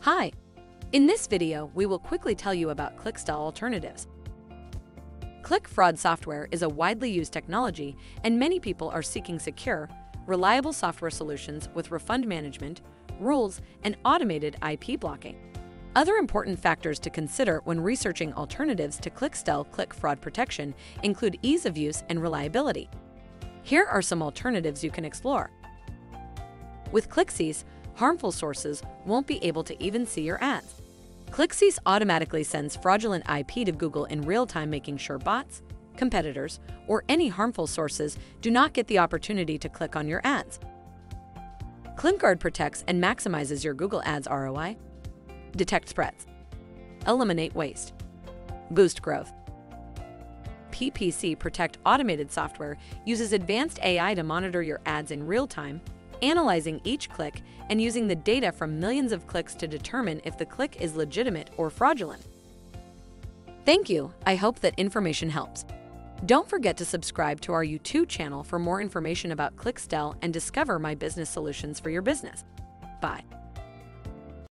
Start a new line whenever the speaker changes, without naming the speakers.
Hi! In this video, we will quickly tell you about Clixtell Alternatives. Click fraud software is a widely used technology, and many people are seeking secure, reliable software solutions with refund management, rules, and automated IP blocking. Other important factors to consider when researching alternatives to Clixtell Click Fraud Protection include ease of use and reliability. Here are some alternatives you can explore. With Clickcease, harmful sources won't be able to even see your ads. Clickcease automatically sends fraudulent IP to Google in real time, making sure bots, competitors, or any harmful sources do not get the opportunity to click on your ads. ClickGuard protects and maximizes your Google Ads ROI. Detect spreads. Eliminate waste. Boost growth. PPC PROTECT automated software uses advanced AI to monitor your ads in real time, analyzing each click and using the data from millions of clicks to determine if the click is legitimate or fraudulent. Thank you. I hope that information helps. Don't forget to subscribe to our YouTube channel for more information about Clixtell and discover my business solutions for your business. Bye.